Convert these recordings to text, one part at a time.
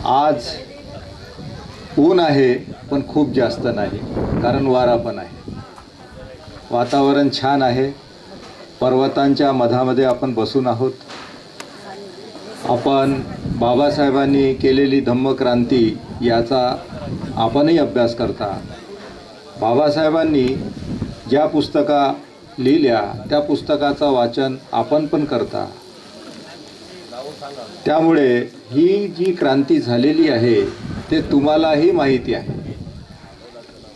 आज ऊन आहे पण खूप जास्त नाही, कारण वारा पण आहे. वातावरण छान आहे. पर्वतांच्या मधामध्ये आपण बसून आहोत. आपण बाबासाहेबांनी केलेली धम्मक्रांती याचा आपणही अभ्यास करता. बाबासाहेबांनी ज्या पुस्तका लिहिल्या त्या पुस्तकाचं वाचन आपण पण करता. त्यामुळे ही जी क्रांती झालेली आहे ते तुम्हालाही माहिती आहे.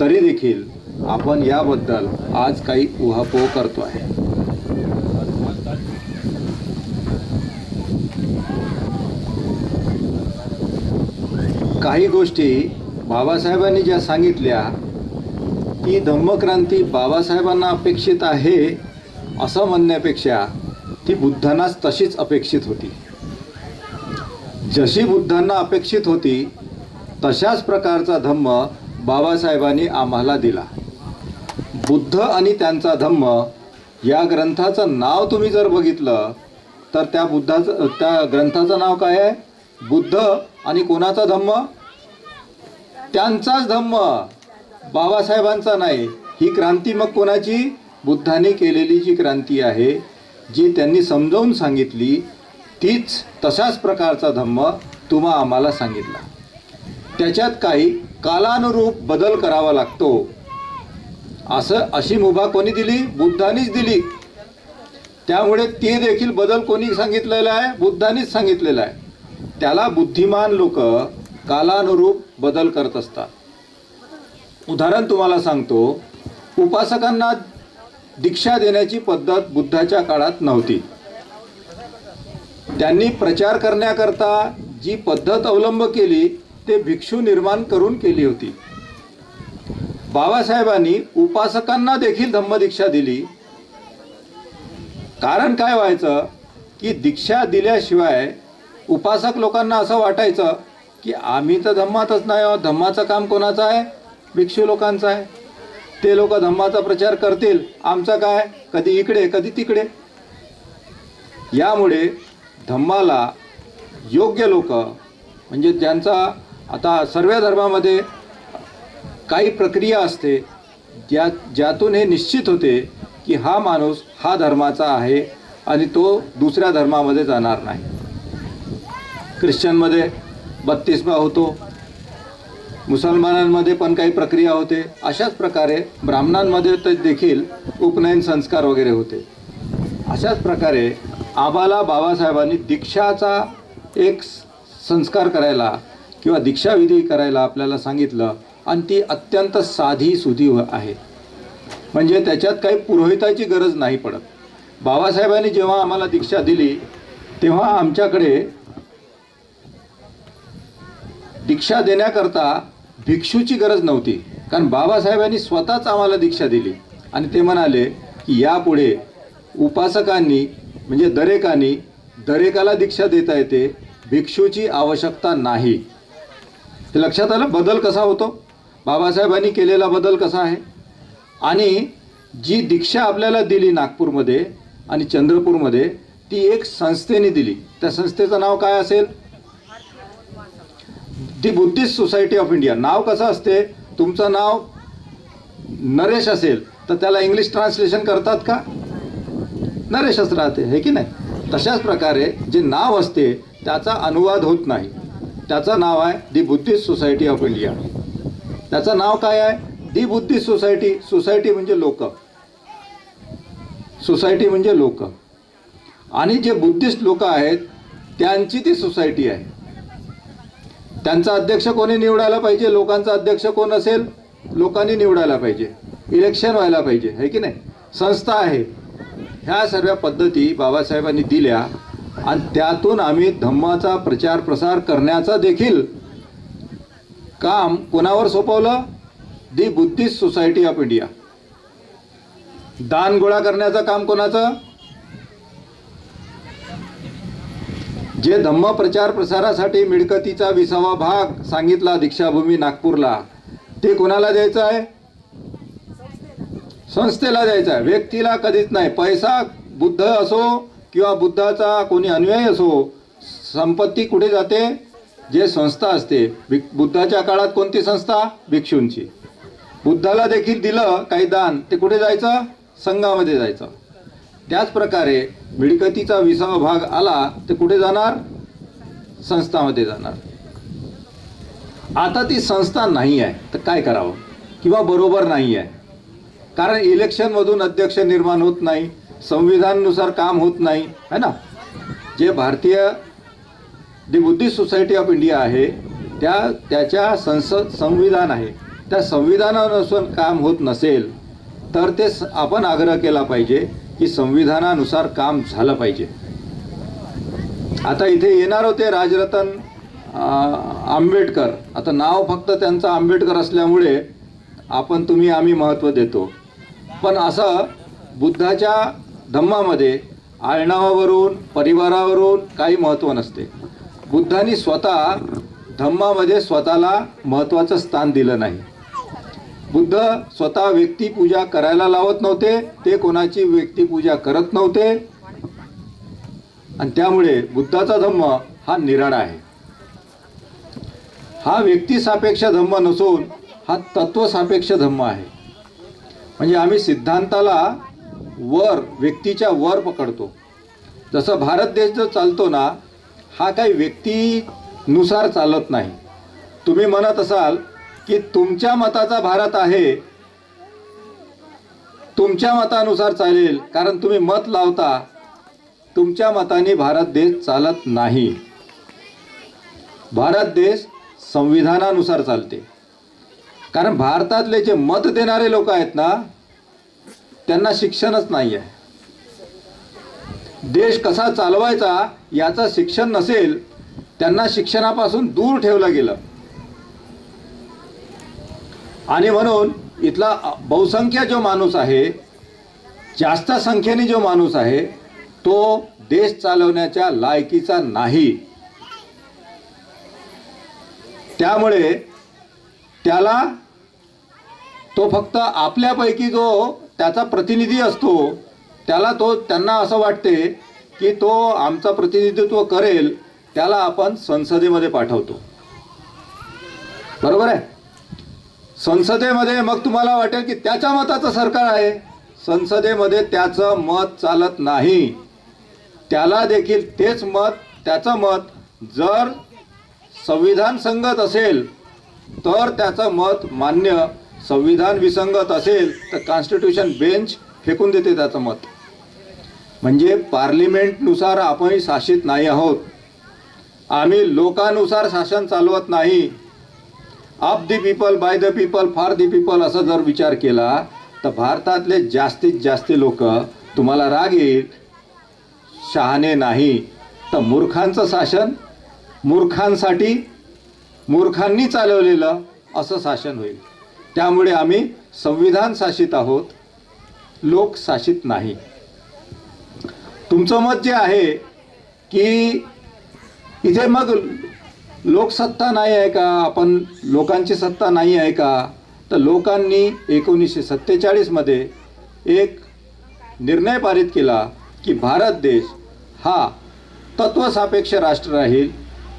तरी देखील आपण याबद्दल आज काही उहापोह करतो आहे. काही गोष्टी बाबासाहेबांनी ज्या सांगितल्या ती धम्मक्रांती बाबासाहेबांना अपेक्षित आहे असं म्हणण्यापेक्षा ती बुद्धांनाच तशीच अपेक्षित होती. जशी बुद्धांना अपेक्षित होती तशाच प्रकारचा धम्म बाबासाहेबांनी आम्हाला दिला. बुद्ध आणि त्यांचा धम्म या ग्रंथाचं नाव तुम्ही जर बघितलं तर त्या ग्रंथाचं नाव काय आहे? बुद्ध. आणि कोणाचा धम्म? त्यांचाच धम्म, बाबासाहेबांचा नाही. ही क्रांती मग कोणाची? बुद्धांनी केलेली जी क्रांती आहे, जी त्यांनी समजावून सांगितली, तीच तशाच प्रकारचा धम्म तुम्हा आम्हाला सांगितला. त्याच्यात काही कालानुरूप बदल करावा लागतो. अशी मुभा कोणी दिली? बुद्धांनीच दिली. त्यामुळे ते देखील बदल कोणी सांगितलेला आहे? बुद्धांनीच सांगितलेला आहे. त्याला बुद्धिमान लोक कालानुरूप बदल करत असतात. उदाहरण तुम्हाला सांगतो. उपासकांना दीक्षा देण्याची पद्धत बुद्धाच्या काळात नव्हती. त्यांनी प्रचार करण्याकरता जी पद्धत अवलंब केली ते भिक्षू निर्माण करून केली होती. बाबासाहेबांनी उपासकांना देखील धम्मदीक्षा दिली. कारण काय व्हायचं की दीक्षा दिल्याशिवाय उपासक लोकांना असं वाटायचं की आम्ही तर धम्मातच नाही आहोत. धम्माचं काम कोणाचं आहे? भिक्षू लोकांचं आहे. ते लोक धम्माचा प्रचार करतील, आमचं काय? कधी इकडे कधी तिकडे. यामुळे धम्माला योग्य लोक, म्हणजे ज्यांचा आता सर्व धर्मामध्ये काही प्रक्रिया असते ज्यातून हे निश्चित होते की हा माणूस हा धर्माचा आहे आणि तो दुसऱ्या धर्मामध्ये जाणार नाही. ख्रिश्चनमध्ये 32 होतो, मुसलमानांमध्ये पण काही प्रक्रिया होते. अशाच प्रकारे ब्राह्मणांमध्ये तर देखील उपनयन संस्कार वगैरे होते. अशाच प्रकारे आम्हाला बाबासाहेबांनी दीक्षाचा एक संस्कार करायला किंवा दीक्षाविधी करायला आपल्याला सांगितलं. आणि ती अत्यंत साधी सुधी आहे. म्हणजे त्याच्यात काही पुरोहिताची गरज नाही पडत. बाबासाहेबांनी जेव्हा आम्हाला दीक्षा दिली तेव्हा आमच्याकडे दीक्षा देण्याकरता भिक्षूची गरज नव्हती. कारण बाबासाहेबांनी स्वतःच आम्हाला दीक्षा दिली आणि ते म्हणाले की यापुढे उपासकांनी म्हणजे दरेकाला दीक्षा देता येते, भिक्षूची आवश्यकता नाही. हे लक्षात आलं? बदल कसा होतो? बाबासाहेबांनी केलेला बदल कसा आहे? आणि जी दीक्षा आपल्याला दिली नागपूरमध्ये आणि चंद्रपूरमध्ये ती एक संस्थेने दिली. त्या संस्थेचं नाव काय असेल? The Buddhist Society of India. नाव कसं असते? तुमचं नाव नरेश असेल तर त्याला इंग्लिश ट्रान्सलेशन करतात का? नरेशच राहते, हे की नाही? तशाच प्रकारे जे नाव असते त्याचा अनुवाद होत नाही. त्याचं नाव आहे दी बुद्धिस्ट सोसायटी ऑफ इंडिया. त्याचं नाव काय आहे? दी बुद्धिस्ट सोसायटी. सोसायटी म्हणजे लोक. सोसायटी म्हणजे लोक. आणि जे बुद्धिस्ट लोक आहेत त्यांची ती सोसायटी आहे. त्यांचा अध्यक्ष कोणी निवडायला पाहिजे? लोकांचा अध्यक्ष कोण असेल? लोकांनी निवडायला पाहिजे. इलेक्शन व्हायला पाहिजे, है की नाही? संस्था आहे. ह्या सर्व पद्धती बाबासाहेबांनी दिल्या आणि त्यातून आम्ही धम्माचा प्रचार प्रसार करण्याचा देखील काम कोणावर सोपवलं? दी बुद्धिस्ट सोसायटी ऑफ इंडिया. दान गोळा करण्याचं काम कोणाचं? जे धम्म प्रचार प्रसारासाठी मिळकतीचा 20वा भाग सांगितला दीक्षाभूमी नागपूरला, ते कोणाला द्यायचं आहे? संस्थेला द्यायचा आहे, व्यक्तीला कधीच नाही. पैसा बुद्ध असो किंवा बुद्धाचा कोणी अनुयायी असो, संपत्ती कुठे जाते? जे संस्था असते, बुद्धाच्या काळात कोणती संस्था? भिक्षूंची. बुद्धाला देखील दिलं काही दान, ते कुठे जायचं? संघामध्ये जायचं. त्याच प्रकारे मिळकतीचा 20वा भाग आला ते कुठे जाणार? संस्थामध्ये जाणार. आता ती संस्था नाही आहे तर काय करावं? किंवा बरोबर नाही आहे, कारण इलेक्शनमधून अध्यक्ष निर्माण होत नाही, संविधानानुसार काम होत नाही, है ना. जे भारतीय दी बुद्धिस्ट सोसायटी ऑफ इंडिया आहे त्याच्या संविधान आहे, त्या संविधानानुसार काम होत नसेल तर ते आपण आग्रह केला पाहिजे की संविधानानुसार काम झालं पाहिजे. आता इथे येणार होते राजरतन आंबेडकर. आता नाव फक्त त्यांचं आंबेडकर असल्यामुळे तुम्ही आम्ही महत्त्व देतो, पण असं बुद्धाच्या धम्मामध्ये आडनावावरून परिवारावरून काही महत्त्व नसते. बुद्धांनी स्वतः धम्मामध्ये स्वतःला महत्त्वाचं स्थान दिलं नाही. बुद्ध स्वतः व्यक्तिपूजा करायला लावत नव्हते, ते कोणाची व्यक्तिपूजा करत नव्हते, आणि त्यामुळे बुद्धाचा धम्म हा निराळा आहे. हा व्यक्तिसापेक्ष धम्म नसून हा तत्वसापेक्ष धम्म आहे. म्हणजे आम्ही सिद्धांताला वर, व्यक्तीच्या वर पकडतो. जसं भारत देश जो चालतो ना, हा काही व्यक्तीनुसार चालत नाही. तुम्ही म्हणत असाल की तुमच्या मताचा भारत आहे, तुमच्या मतानुसार चालेल कारण तुम्ही मत लावता, तुमच्या मताने भारत देश चालत नाही. भारत देश संविधानानुसार चालते, कारण भारतातले जे मत देणारे लोक आहेत ना, त्यांना शिक्षणच नाही आहे. देश कसा चालवायचा याचं शिक्षण नसेल, त्यांना शिक्षणापासून दूर ठेवलं गेलं. आणि म्हणून इथला बहुसंख्य जो माणूस आहे, जास्त संख्येने जो माणूस आहे, तो देश चालवण्याच्या लायकीचा नाही. त्यामुळे तो फक्त आपल्यापैकी जो त्याचा प्रतिनिधी असतो, त्यांना असं वाटते की तो आमचं प्रतिनिधित्व करेल, त्याला आपण संसदेमध्ये पाठवतो. बरोबर आहे? संसदेमध्ये मग तुम्हाला वाटेल की त्याच्या मताचं सरकार आहे. संसदेमध्ये त्याचं मत चालत नाही. त्याला देखील तेच मत, त्याचं मत जर संविधान संगत असेल तर त्याचं मत मान्य, संविधान विसंगत असेल तर कॉन्स्टिट्यूशन बेंच फेकून देते त्याचं मत. म्हणजे पार्लिमेंटनुसार आपण शासित नाही आहोत. आम्ही लोकानुसार शासन चालवत नाही. Of the people, by the people, for the people असा जर विचार केला तर भारतातले जास्तीत जास्त लोक, तुम्हाला राग येईल, शहाणे नाही तर मूर्खांचं शासन, मूर्खांसाठी मूर्खांनी चालवलेलं असं शासन होईल. त्यामुळे आम्ही संविधान शासित आहोत, लोक शासित नाही. तुमचं मत जे आहे की इथे मग लोकसत्ता नाही आहे का, आपण लोकांची सत्ता नाही आहे का, तर लोकांनी 1947 मध्ये एक निर्णय पारित केला की भारत देश हा तत्वसापेक्ष राष्ट्र राहील.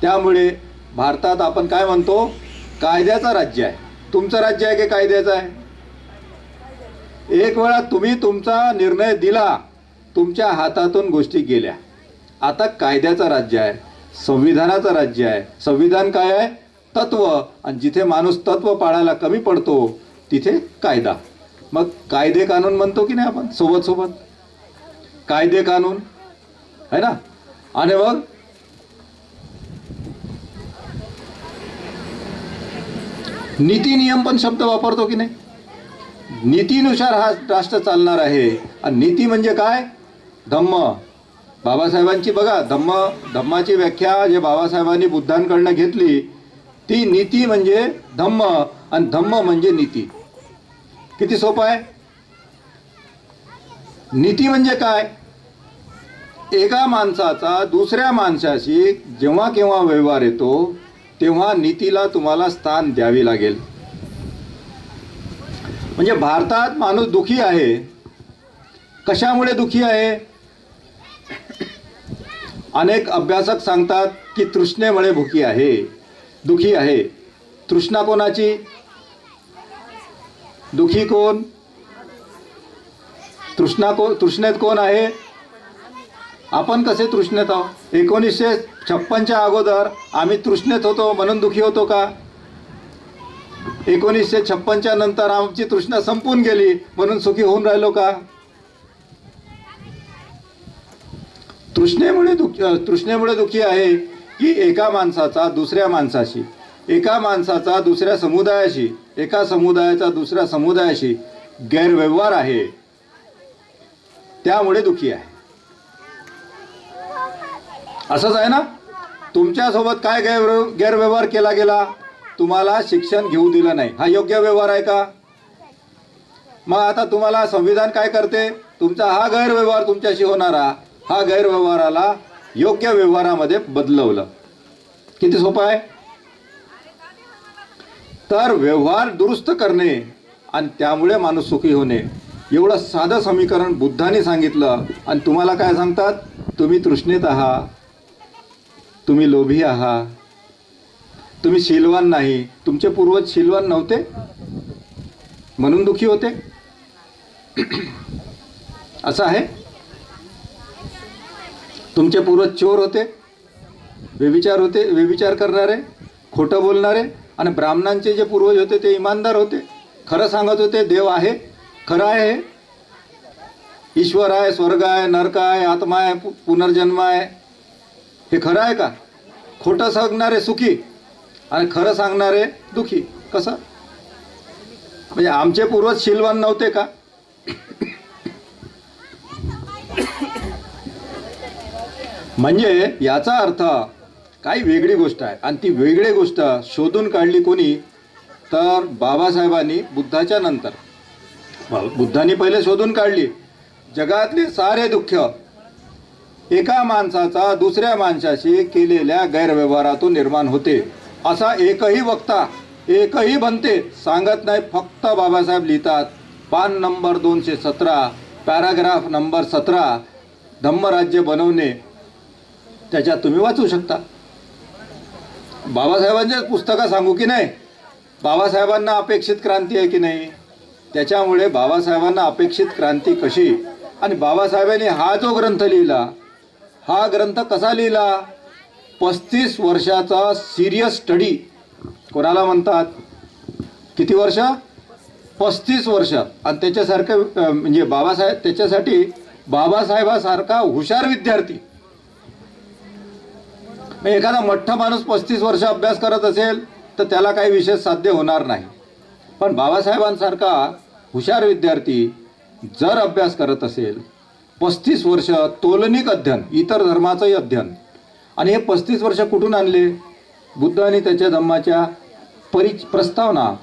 त्यामुळे भारतात आपण काय म्हणतो, कायद्याचं राज्य आहे. तुमचं राज्य आहे की कायद्याचं आहे? एक वेळा तुम्ही तुमचा निर्णय दिला, तुमच्या हातातून गोष्टी गेल्या. आता कायद्याचं राज्य आहे, संविधानाचं राज्य आहे. संविधान काय आहे? तत्व. आणि जिथे माणूस तत्व पाळायला कमी पडतो तिथे कायदा. मग कायदे कानून म्हणतो की नाही आपण सोबत सोबत? कायदे कानून है ना. आणि मग नीती नियम पण शब्द वापरतो की नाही? नीतीनुसार हा राष्ट्र चालणार आहे. आणि नीती म्हणजे काय? धम्म. बाबासाहेबांची बघा, धम्माची व्याख्या जे बाबासाहेबांनी बुद्धांकडनं घेतली, ती नीती म्हणजे धम्म आणि धम्म म्हणजे नीती. किती सोपं आहे. नीती म्हणजे काय? एका माणसाचा दुसऱ्या माणसाशी जेव्हा केव्हा व्यवहार येतो तेव्हा नीतीला तुम्हाला स्थान द्यावे लागेल. म्हणजे भारतात माणूस दुखी आहे. कशामुळे दुखी आहे? अनेक अभ्यासक सांगतात की तृष्णेमुळे भुकी आहे. दुखी आहे. तृष्णा कोणाची? दुखी कोण? तृष्णेत कोण आहे? आपण कसे तृष्णेत आहोत? 1956च्या अगोदर आम्ही तृष्णेत होतो म्हणून दुखी होतो का? 1956च्या नंतर आमची तृष्णा संपून गेली म्हणून सुखी होऊन राहिलो का? तृष्णेमुळे दुखी आहे की एका माणसाचा दुसऱ्या माणसाशी, एका माणसाचा दुसऱ्या समुदायाशी, एका समुदायाचा दुसऱ्या समुदायाशी गैरव्यवहार आहे, त्यामुळे दुखी आहे. असंच आहे ना? तुमच्यासोबत काय गैरव्यवहार केला गेला? तुम्हाला शिक्षण घेऊ दिलं नाही. हा योग्य व्यवहार आहे का? मग आता तुम्हाला संविधान काय करते? तुमचा हा गैरव्यवहार तुमच्याशी होणारा, हा गैरव्यवहाराला योग्य व्यवहारामध्ये बदलवलं. किती सोपं आहे? तर व्यवहार दुरुस्त करणे आणि त्यामुळे माणूस सुखी होणे, एवढं साधं समीकरण बुद्धाने सांगितलं. आणि तुम्हाला काय सांगतात? तुम्ही तृष्णेत आहात, तुम्ही लोभी आहात, तुम्ही शीलवान नाही. तुमचे पूर्वज शीलवान नव्हते म्हणून दुखी होते, असं आहे? तुमचे पूर्वज चोर होते, व्यभिचार करणारे, खोटं बोलणारे. आणि ब्राह्मणांचे जे पूर्वज होते ते इमानदार होते, खरं सांगत होते. देव आहे, खरं आहे, ईश्वर आहे, स्वर्ग आहे, नरक आहे, आत्मा आहे, पुनर्जन्म आहे, हे खरं आहे का? खोटं सांगणारे सुखी आणि खरं सांगणारे दुखी. कसं? म्हणजे आमचे पूर्वज शीलवान नव्हते का? म्हणजे याचा अर्थ काही वेगळी गोष्ट आहे. आणि ती वेगळी गोष्ट शोधून काढली कोणी? तर बाबासाहेबांनी बुद्धाच्या नंतर. बुद्धांनी पहिले शोधून काढली. जगातले सारे दुःख एका माणसाचा दुसऱ्या माणसाशी केलेल्या गैरव्यवहारातून निर्माण होते. असा एकही वक्ता, एकही भन्ते सांगत नाही. फक्त बाबासाहेब लिहितात. पान नंबर 217, पॅराग्राफ नंबर 17, धम्मराज्य बनवणे, त्याच्यात तुम्ही वाचू शकता. बाबासाहेबांचे पुस्तकं सांगू की नाही? बाबासाहेबांना अपेक्षित क्रांती आहे की नाही? त्याच्यामुळे बाबासाहेबांना अपेक्षित क्रांती कशी? आणि बाबासाहेबांनी हा जो ग्रंथ लिहिला, हा ग्रंथ कसा लिहिला? 35 वर्षाचा सिरियस स्टडी. कोणाला म्हणतात? किती वर्ष? 35 वर्ष. आणि त्याच्यासारखं म्हणजे बाबासाहेब, त्याच्यासाठी बाबासाहेबासारखा हुशार विद्यार्थी. एखादा मोठा माणूस 35 वर्ष अभ्यास करत असेल तर त्याला काही विशेष साध्य होणार नाही. पण बाबासाहेबांसारखा हुशार विद्यार्थी जर अभ्यास करत असेल, 35 वर्ष तोलनिक अध्ययन, इतर धर्माचंही अध्ययन. आणि हे 35 वर्ष कुठून आणले? बुद्ध आणि त्याच्या धम्माच्या प्रस्तावना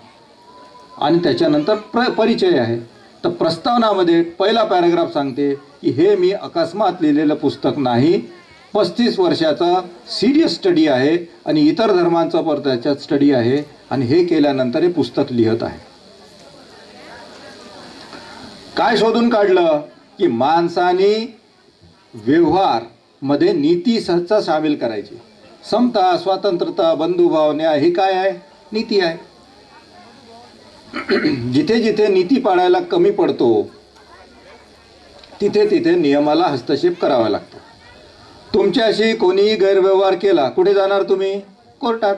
आणि त्याच्यानंतर परिचय आहे. तर प्रस्तावनामध्ये पहिला पॅराग्राफ सांगते की हे मी अकस्मात लिहिलेलं पुस्तक नाही, 35 वर्षाचा सिरियस स्टडी आहे आणि इतर धर्मांचा पण त्याच्यात स्टडी आहे. आणि हे केल्यानंतर हे पुस्तक लिहत आहे. काय शोधून काढलं? की माणसाने व्यवहार मध्ये नीती सहसा सामील करायची. समता, स्वातंत्र्यता, बंधुभाव, न्याय, हे काय आहे? नीती आहे. जिथे जिथे नीती पाळायला कमी पडतो तिथे तिथे नियमाला हस्तक्षेप करावा लागतो. तुमच्याशी कोणीही गैरव्यवहार केला, कुठे जाणार तुम्ही? कोर्टात.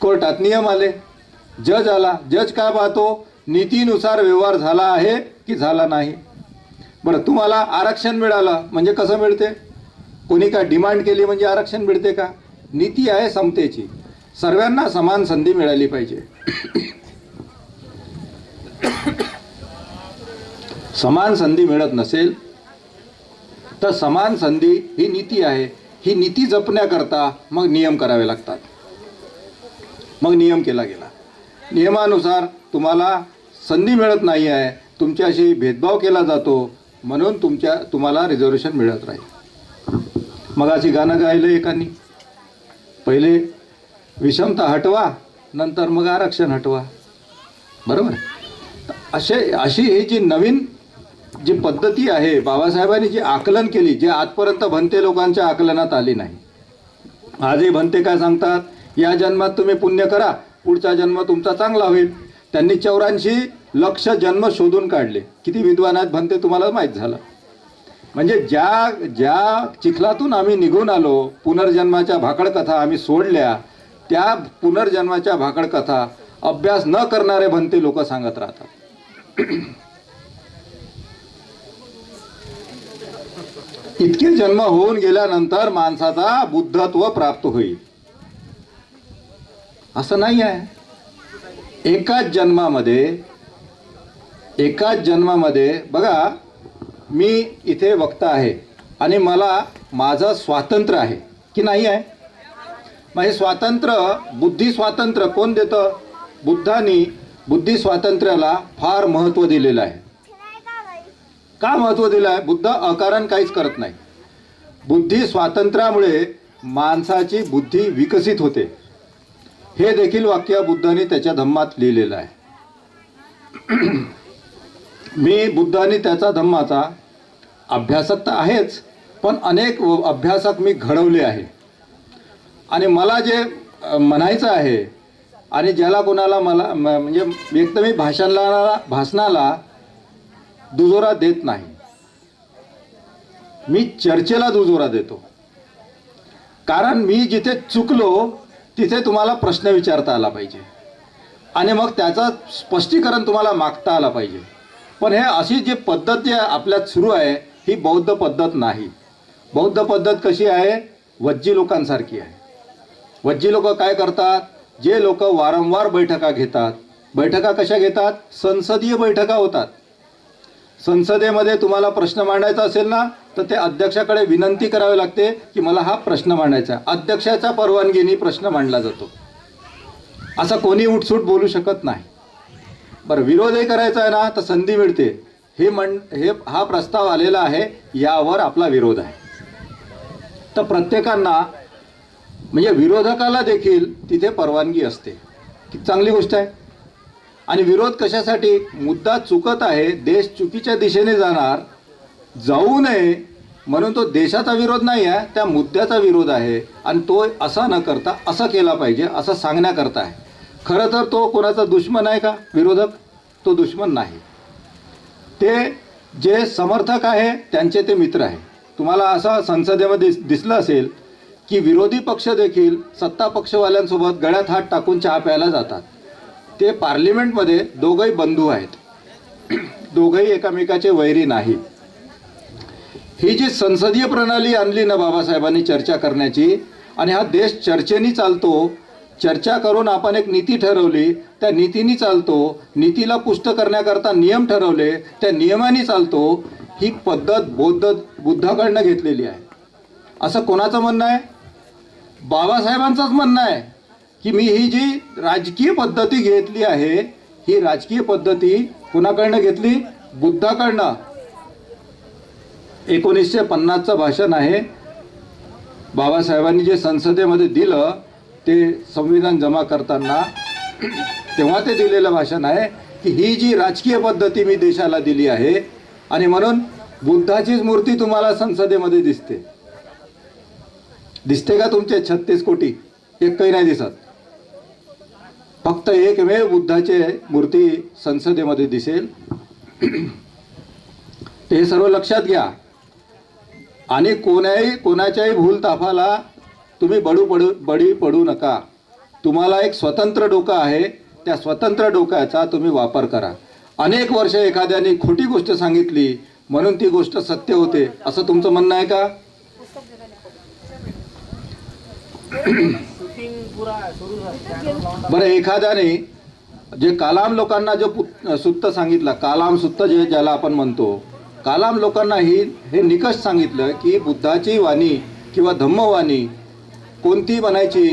कोर्टात नियम आले, जज आला. जज काय पाहतो? नीतीनुसार व्यवहार झाला आहे की झाला नाही. बरं, तुम्हाला आरक्षण मिळालं म्हणजे कसं मिळते? कोणी काय डिमांड केली म्हणजे आरक्षण मिळते का? नीती आहे समतेची. सर्वांना समान संधी मिळाली पाहिजे. समान संधी मिळत नसेल तर समान संधी ही नीती आहे. ही नीती जपण्याकरता मग नियम करावे लागतात. मग नियम केला गेला. नियमानुसार तुम्हाला संधी मिळत नाही आहे, तुमच्याशी भेदभाव केला जातो, म्हणून तुम्हाला रिझर्वेशन मिळत राहील. मग अशी गाणं गायलं एकानी, पहिले विषमता हटवा, नंतर मग आरक्षण हटवा. बरोबर? अशी ही जी नवीन जी पद्धती आहे, बाबासाहेबांनी जी आकलन केली, जे आजपर्यंत भन्ते लोकांच्या आकलनात आली नाही, आजही भंते काय सांगतात, या जन्मात तुम्ही पुण्य करा, पुढचा जन्म तुमचा चांगला होईल. त्यांनी 84 लक्ष जन्म शोधून काढले. किती विद्वान आहेत भंते तुम्हाला माहीत झालं. म्हणजे ज्या ज्या चिखलातून आम्ही निघून आलो, पुनर्जन्माच्या भाकडकथा आम्ही सोडल्या, त्या पुनर्जन्माच्या भाकडकथा अभ्यास न करणारे भंते लोक सांगत राहतात. इतके जन्म होऊन गेल्यानंतर माणसाचा बुद्धत्व प्राप्त होईल असं नाही आहे. एकाच जन्मामध्ये बघा, मी इथे वक्ता आहे आणि मला माझं स्वातंत्र्य आहे की नाही आहे. मग हे स्वातंत्र्य, बुद्धी स्वातंत्र्य कोण देतं? बुद्धांनी बुद्धी स्वातंत्र्याला फार महत्त्व दिलेलं आहे. का महत्त्व दिलं आहे? बुद्ध अकारण काहीच करत नाही. बुद्धी स्वातंत्र्यामुळे माणसाची बुद्धी विकसित होते. हे देखील वाक्य बुद्धांनी त्याच्या धम्मात लिहिलेलं आहे. मी बुद्धांनी त्याचा धम्माचा अभ्यासक तर आहेच, पण अनेक अभ्यासक मी घडवले आहे. आणि मला जे म्हणायचं आहे आणि ज्याला कोणाला मला म्हणजे एक तर मी भाषणाला दुजोरा देत नाही, मी चर्चेला दुजोरा देतो. कारण मी जिथे चुकलो तिथे तुम्हाला प्रश्न विचारता आला पाहिजे आणि मग त्याचं स्पष्टीकरण तुम्हाला मागता आला पाहिजे. पण हे अशी जी पद्धत जी आपल्यात सुरू आहे ही बौद्ध पद्धत नाही. बौद्ध पद्धत कशी आहे? वज्जी लोकांसारखी आहे. वज्जी लोक काय करतात? जे लोक वारंवार बैठका घेतात. बैठका कशा घेतात? संसदीय बैठका होतात. संसदेमध्ये तुम्हाला प्रश्न मांडायचा असेल ना, तर ते अध्यक्षाकडे विनंती करावी लागते की मला हा प्रश्न मांडायचा आहे. अध्यक्षाच्या परवानगीने प्रश्न मांडला जातो. असं कोणी उठसूट बोलू शकत नाही. बरं, विरोधही करायचा आहे ना, तर संधी मिळते. हा प्रस्ताव आलेला आहे, यावर आपला विरोध आहे. तर प्रत्येकांना म्हणजे विरोधकाला देखील तिथे परवानगी असते. की चांगली गोष्ट आहे. आणि विरोध कशासाठी? मुद्दा चुकत आहे, देश चुकीच्या दिशेने जाऊ नये म्हणून तो देशाचा विरोध नाही आहे, त्या मुद्द्याचा विरोध आहे. आणि तो असा न करता असं केला पाहिजे असं सांगण्याकरता आहे. खरं तर तो कोणाचा दुश्मन आहे का विरोधक? तो दुश्मन नाही. ते जे समर्थक आहे त्यांचे ते मित्र आहे. तुम्हाला असं संसदेमध्ये दिसलं असेल की विरोधी पक्ष देखील सत्ता पक्षवाल्यांसोबत गळ्यात हात टाकून चहा प्यायला जातात. ते पार्लिमेंटमध्ये दोघंही बंधू आहेत, दोघंही एकमेकाचे वैरी नाही. ही जी संसदीय प्रणाली आणली ना बाबासाहेबांनी चर्चा करण्याची, आणि हा देश चर्चेने चालतो. चर्चा करून आपण एक नीती ठरवली, त्या नीतीने चालतो. नीतीला पुष्ट करण्याकरता नियम ठरवले, त्या नियमाने चालतो. ही पद्धत बुद्धाकडनं घेतलेली आहे. असं कोणाचं म्हणणं आहे? बाबासाहेबांचंच म्हणणं आहे की मी ही जी राजकीय पद्धती घेतली आहे, ही राजकीय पद्धती कुणाकडनं घेतली? बुद्धाकडनं. 1950चं भाषण आहे. बाबासाहेबांनी जे संसदेमध्ये दिलं ते संविधान जमा करताना, तेव्हा ते दिलेलं भाषण आहे की ही जी राजकीय पद्धती मी देशाला दिली आहे, आणि म्हणून बुद्धाचीच मूर्ती तुम्हाला संसदेमध्ये दिसते का? तुमचे 36 कोटी एक काही नाही दिसत. फक्त एकमेव बुद्धाचे मूर्ती संसदेमध्ये दिसेल. ते सर्व लक्षात घ्या. आणि कोणाच्याही भूलताफाला तुम्ही बळी पडू नका. तुम्हाला एक स्वतंत्र डोकं आहे, त्या स्वतंत्र डोक्याचा तुम्ही वापर करा. अनेक वर्ष एखाद्याने खोटी गोष्ट सांगितली म्हणून ती गोष्ट सत्य होते असं तुमचं म्हणणं आहे का? बरं, एखाद्याने जे कालाम लोकांना जो सुत्त सांगितलं, कालाम सुत्त जे ज्याला आपण म्हणतो, कालाम लोकांना हे निकष सांगितलं की बुद्धाची वाणी किंवा धम्मवाणी कोणती बनायची,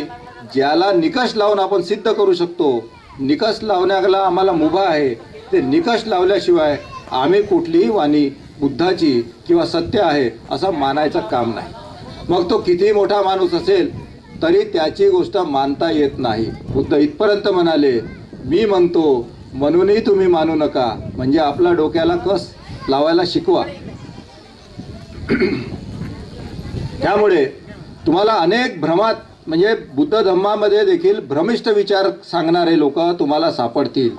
ज्याला निकष लावून आपण सिद्ध करू शकतो. निकष लावण्याला आम्हाला मुभा आहे. ते निकष लावल्याशिवाय आम्ही कुठलीही वाणी बुद्धाची किंवा सत्य आहे असं मानायचं काम नाही. मग तो किती मोठा माणूस असेल तरी त्याची गोष्ट मानता येत नाही. बुद्ध इथपर्यंत म्हणाले, मी म्हणतो म्हणूनही तुम्ही मानू नका. म्हणजे आपल्या डोक्याला कस लावायला शिकवा. त्यामुळे तुम्हाला अनेक भ्रमात म्हणजे बुद्ध धम्मामध्ये देखील भ्रमिष्ट विचार सांगणारे लोक तुम्हाला सापडतील.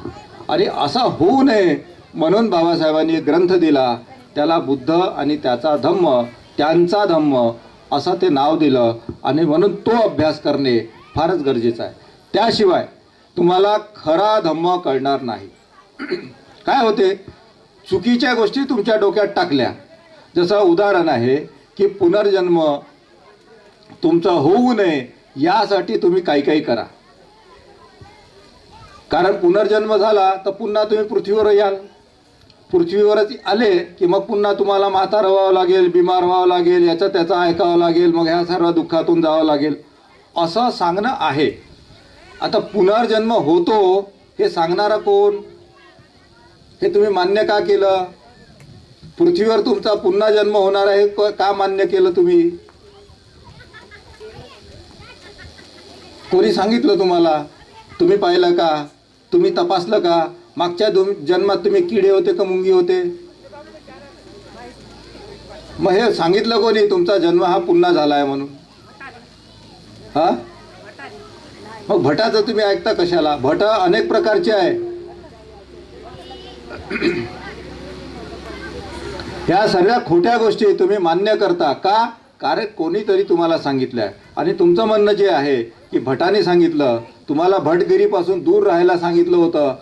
आणि असा होऊ नये म्हणून बाबासाहेबांनी एक ग्रंथ दिला, त्याला बुद्ध आणि त्याचा धम्म, त्यांचा धम्म असं ते नाव दिलं. आणि म्हणून तो अभ्यास करणे फारच गरजेचं आहे. त्याशिवाय तुम्हाला खरा धम्म कळणार नाही. काय होते, चुकीच्या गोष्टी तुमच्या डोक्यात टाकल्या. जसं उदाहरण आहे की पुनर्जन्म तुमचा होऊ नये यासाठी तुम्ही काही काही करा. कारण पुनर्जन्म झाला तर पुन्हा तुम्ही पृथ्वीवर याल. पृथ्वीवरच आले की मग पुन्हा तुम्हाला म्हातारं व्हावं लागेल, बिमार व्हावं लागेल, याचं त्याचं ऐकावं लागेल, मग ह्या सर्व दुःखातून जावं लागेल असं सांगणं आहे. आता पुनर्जन्म होतो हे सांगणारा कोण, हे तुम्ही मान्य का केलं? पृथ्वीवर तुमचा पुन्हा जन्म होणार आहे का मान्य केलं तुम्ही? कोणी सांगितलं तुम्हाला? तुम्ही पाहिलं का? तुम्ही तपासलं का? मागच्या जन्मात तुम्ही किडे होते का मुंगी होते? मग हे सांगितलं कोणी तुमचा जन्म हा पुन्हा झाला आहे म्हणून? हा, मग भटाचं तुम्ही ऐकता कशाला? भट अनेक प्रकारचे आहे. ह्या सर्व खोट्या गोष्टी तुम्ही मान्य करता का? कारण कोणीतरी तुम्हाला सांगितलं आहे. आणि तुमचं म्हणणं जे आहे की भटाने सांगितलं, तुम्हाला भटगिरीपासून दूर राहायला सांगितलं होतं.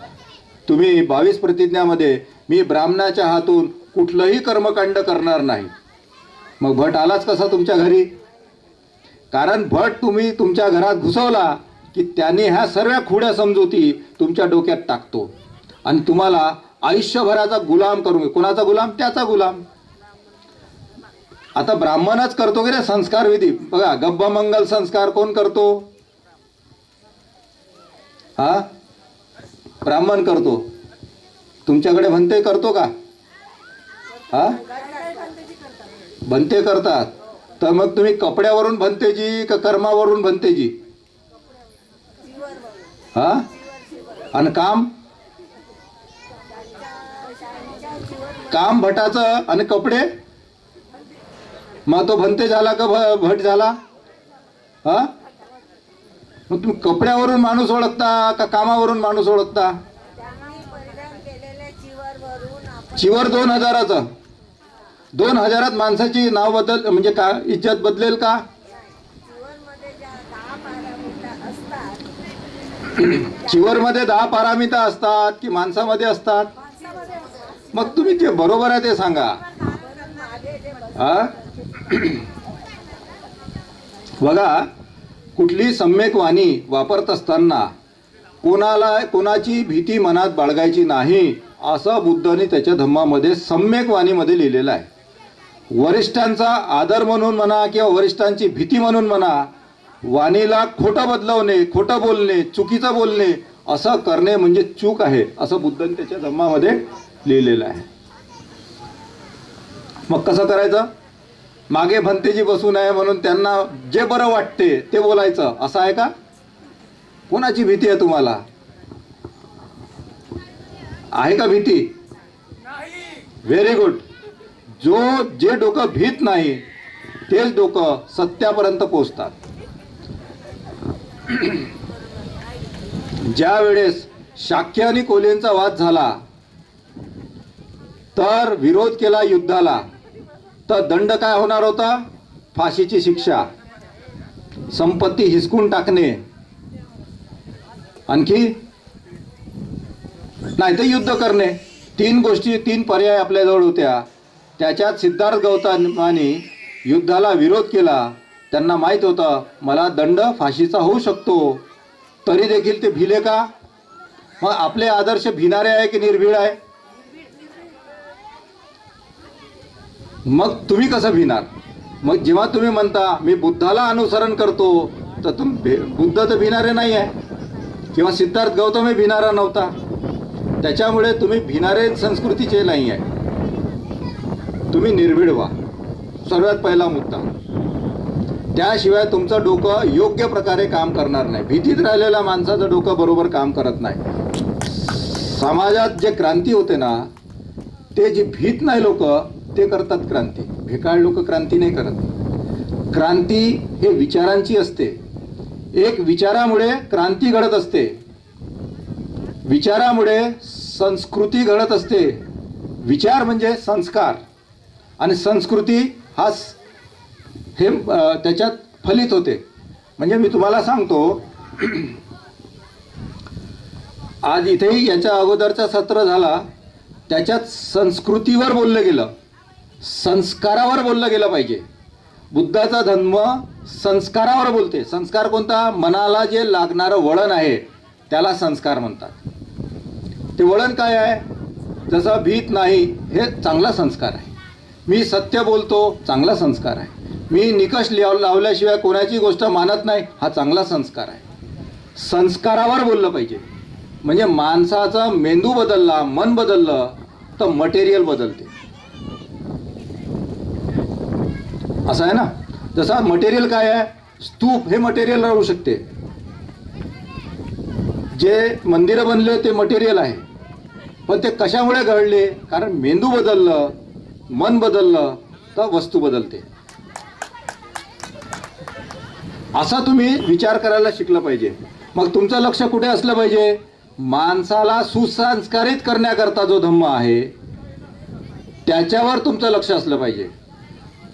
तुम्ही 22 प्रतिज्ञामध्ये मी ब्राह्मणाच्या हातून कुठलंही कर्मकांड करणार नाही. मग भट आलाच कसा तुमच्या घरी? कारण भट तुम्ही तुमच्या घरात घुसवला की त्याने ह्या सर्व खुड्या समजुती तुमच्या डोक्यात टाकतो आणि तुम्हाला आयुष्यभराचा गुलाम करून, कोणाचा गुलाम? त्याचा गुलाम. आता ब्राह्मणच करतो की रे संस्कार विधी. बघा, गब्बमंगल संस्कार कोण करतो? हा, ब्राह्मण करतो. तुमच्याकडे भंते करतो का? हा, भंते करतात. तर मग तुम्ही कपड्यावरून भंतेजी का कर्मावरून भंतेजी? हा, आणि काम? काम भटाचं आणि कपडे? मग तो भंते झाला का भट झाला? हा, मग तुम्ही कपड्यावरून माणूस ओळखता का कामावरून माणूस ओळखता? चिवर 2000चं, 2000 माणसाची नाव बदल म्हणजे का इज्जत बदलेल का? चिवरमध्ये 10 पारामिता असतात की माणसामध्ये असतात? मग तुम्ही ते बरोबर आहे ते सांगा. हा, बघा, कुठली सम्यक वाणी वापरत असताना कोणाची भीती मनात बाळगायची नाही असं बुद्धाने त्याच्या धम्मामध्ये सम्यक वाणीमध्ये लिहिलेलं आहे. वरिष्ठांचा आदर म्हणून म्हणा किंवा वरिष्ठांची भीती म्हणून म्हणा, वाणीला खोटं बदलवणे, खोटं बोलणे, चुकीचं बोलणे असं करणे म्हणजे चूक आहे असं बुद्धाने त्याच्या धम्मामध्ये लिहिलेलं आहे. मग कसं करायचं? मागे भंतेजी बसू नये म्हणून त्यांना जे बरं वाटते ते बोलायचं असं आहे का? कोणाची भीती आहे तुम्हाला? आहे का भीती? Very good. जे डोकं भीत नाही तेच डोकं सत्यापर्यंत पोहोचतात. ज्या वेळेस शाक्य आणि कोल्हेंचा वाद झाला तर विरोध केला युद्धाला, तर दंड काय होणार होता? फाशीची शिक्षा, संपत्ती हिसकून टाकणे, आणखी नाही तर युद्ध करणे. 3 गोष्टी, 3 पर्याय आपल्याजवळ होत्या. त्याच्यात सिद्धार्थ गौतमाने युद्धाला विरोध केला. त्यांना माहीत होतं मला दंड फाशीचा होऊ शकतो, तरी देखील ते भिले का? मग आपले आदर्श भिणारे आहे की निर्भीड आहे? मग तुम्ही कसं भिणार? मग जेव्हा तुम्ही म्हणता मी बुद्धाला अनुसरण करतो तर बुद्ध तर भिणारे नाही आहे किंवा सिद्धार्थ गौतम हे भिणारा नव्हता. त्याच्यामुळे तुम्ही भिणारे संस्कृतीचे नाही आहे. तुम्ही निर्भीड व्हा, सर्वात पहिला मुद्दा. त्याशिवाय तुमचं डोकं योग्य प्रकारे काम करणार नाही. भीतीत राहिलेल्या माणसाचं डोकं बरोबर काम करत नाही. समाजात जे क्रांती होते ना, ते जे भीत नाही लोक ते करतात क्रांती. भेकाळ लोक क्रांती नाही करत. क्रांती हे विचारांची असते. एक विचारामुळे क्रांती घडत असते, विचारामुळे संस्कृती घडत असते. विचार म्हणजे संस्कार आणि संस्कृती हा हे त्याच्यात फलित होते. म्हणजे मी तुम्हाला सांगतो, आज इथेही याच्या अगोदरचा सत्र झाला, त्याच्यात संस्कृतीवर बोललं गेलं, संस्कारावर बोललं गेलं पाहिजे. बुद्धाचा धर्म संस्कारावर बोलते. संस्कार कोणता? मनाला जे लागणारं वळण आहे त्याला संस्कार म्हणतात. ते वळण काय आहे? जसं भीत नाही, हे चांगला संस्कार आहे. मी सत्य बोलतो, चांगला संस्कार आहे. मी निकष लावल्याशिवाय कोणाची गोष्ट मानत नाही, हा चांगला संस्कार आहे. संस्कारावर बोललं पाहिजे. म्हणजे माणसाचा मेंदू बदलला, मन बदललं तर मटेरियल बदलते. असं आहे ना. जसा मटेरियल काय आहे? स्तूप हे मटेरियल राहू शकते. जे मंदिरं बनले ते मटेरियल आहे, पण ते कशामुळे घडले? कारण मेंदू बदललं, मन बदललं तर वस्तू बदलते. असा तुम्ही विचार करायला शिकलं पाहिजे. मग तुमचं लक्ष कुठे असलं पाहिजे? माणसाला सुसंस्कारित करण्याकरता जो धम्म आहे त्याच्यावर तुमचं लक्ष असलं पाहिजे.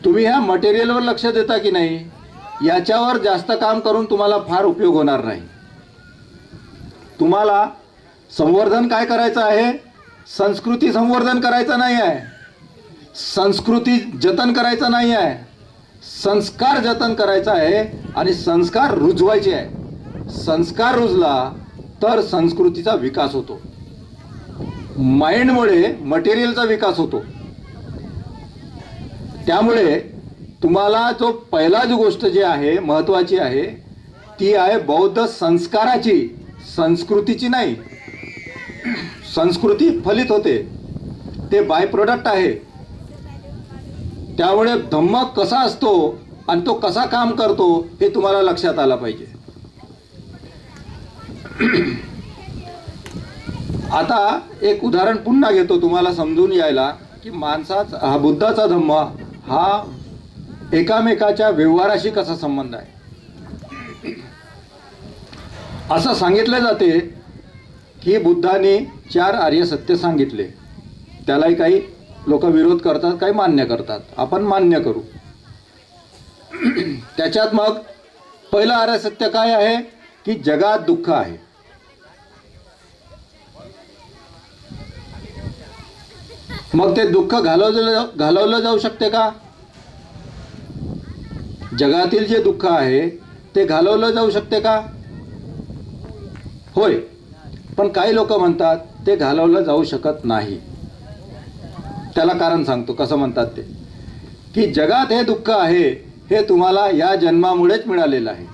तुम्ही ह्या मटेरियलवर लक्ष देता की नाही, याच्यावर जास्त काम करून तुम्हाला फार उपयोग होणार नाही. तुम्हाला संवर्धन काय करायचं आहे? संस्कृती संवर्धन करायचं नाही आहे, संस्कृती जतन करायचं नाही आहे, संस्कार जतन करायचा आहे आणि संस्कार रुजवायचे आहे. संस्कार रुजला तर संस्कृतीचा विकास होतो. माइंडमुळे मटेरियलचा विकास होतो. त्यामुळे तुम्हाला जो पहिला जी गोष्ट जी आहे महत्त्वाची आहे ती आहे बौद्ध संस्काराची, संस्कृतीची नाही. संस्कृती फलित होते, ते बाय प्रोडक्ट आहे. त्यामुळे धम्म कसा असतो आणि तो कसा काम करतो हे तुम्हाला लक्षात आलं पाहिजे. आता एक उदाहरण पुन्हा घेतो तुम्हाला समजून यायला की माणसाचा हा बुद्धाचा धम्म हा एकामेकाच्या व्यवहाराशी कसा संबंध आहे. असं सांगितलं जाते की बुद्धाने 4 आर्य सत्य सांगितले. त्यालाही काही लोक विरोध करतात, काही मान्य करतात. आपण मान्य करू. त्याच्यात मग पहिलं आर्य सत्य काय आहे की जगात दुःख आहे. मग ते दुःख घालवलं जाऊ शकते का? जगातील जे दुःख आहे ते घालवलं जाऊ शकते का? होय. पण काही लोक म्हणतात ते घालवलं जाऊ शकत नाही. त्याला कारण सांगतो कसं म्हणतात ते, की जगात हे दुःख आहे हे तुम्हाला या जन्मामुळेच मिळालेलं आहे.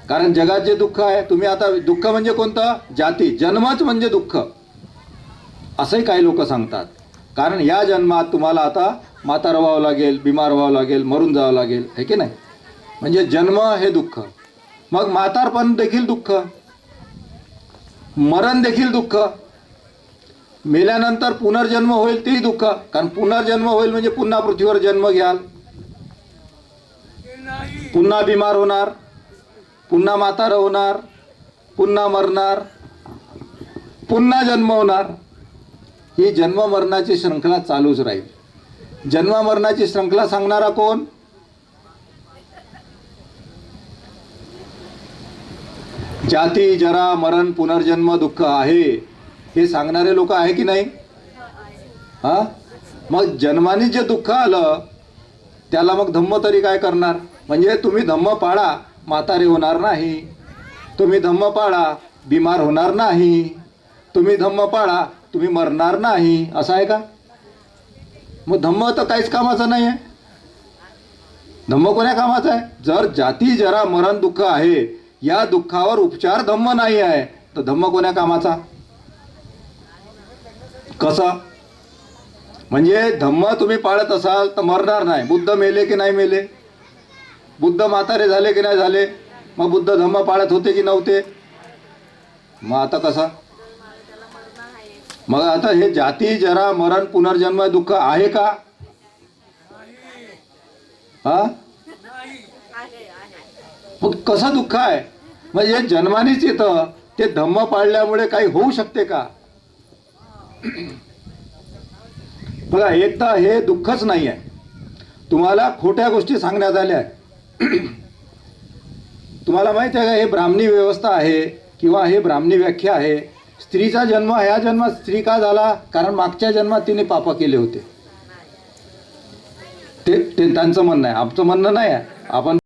कारण जगात जे दुःख आहे, तुम्ही आता दुःख म्हणजे कोणतं? जाती, जन्मच म्हणजे दुःख असंही काही लोक सांगतात. कारण या जन्मात तुम्हाला आता म्हातारं व्हावं लागेल, बिमार व्हावं लागेल, मरून जावं लागेल, आहे की नाही. म्हणजे जन्म हे दुःख, मग म्हातारपण देखील दुःख, मरण देखील दुःख, मेल्यानंतर पुनर्जन्म होईल तेही दुःख. कारण पुनर्जन्म होईल म्हणजे पुन्हा पृथ्वीवर जन्म घ्याल, पुन्हा बिमार होणार, पुन्हा म्हातारं होणार, पुन्हा मरणार, पुन्हा जन्म होणार. ही जन्म मरणाची श्रृंखला चालूच राहील. जन्म मरणाची श्रृंखला सांगणारा कोण? जाती, जरा, मरण, पुनर्जन्म, दुःख आहे हे सांगणारे लोक आहे की नाही? हा. मग जन्माने जे दुःख आलं त्याला मग धम्म तरी काय करणार? म्हणजे तुम्ही धम्म पाळा, म्हातारे होणार नाही. तुम्ही धम्म पाळा, बिमार होणार नाही. तुम्ही धम्म पाळा, तुम्ही मरणार नाही. असं आहे का? मग धम्म तर काहीच कामाचं नाही आहे. धम्म कोण्या कामाचं आहे? जर जाती, जरा, मरण, दुःख आहे, या दुःखावर उपचार धम्म नाही आहे, तर धम्म कोण्या कामाचा? कसं? म्हणजे धम्म तुम्ही पाळत असाल तर मरणार नाही. बुद्ध मेले की नाही मेले? बुद्ध म्हातारे झाले की नाही झाले? मग बुद्ध धम्म पाळत होते की नव्हते? मग आता कसा? मग आता हे जाती, जरा, मरण, पुनर्जन्म दुःख आहे का? हा. मग कसं दुःख आहे? म्हणजे जन्मानेच येतं, ते धम्म पाळल्यामुळे काही होऊ शकते का? बघा, एकदा हे दुःखच नाही आहे, तुम्हाला खोट्या गोष्टी सांगण्यात आल्या आहे. तुम्हाला माहिती आहे का, हे ब्राह्मणी व्यवस्था आहे किंवा हे ब्राह्मणी व्याख्या आहे. स्त्रीचा जन्म ह्या जन्मात स्त्री का झाला? कारण मागच्या जन्मात तिने पाप केले होते. ते त्यांचं म्हणणं आहे, आमचं म्हणणं नाही आहे. आपण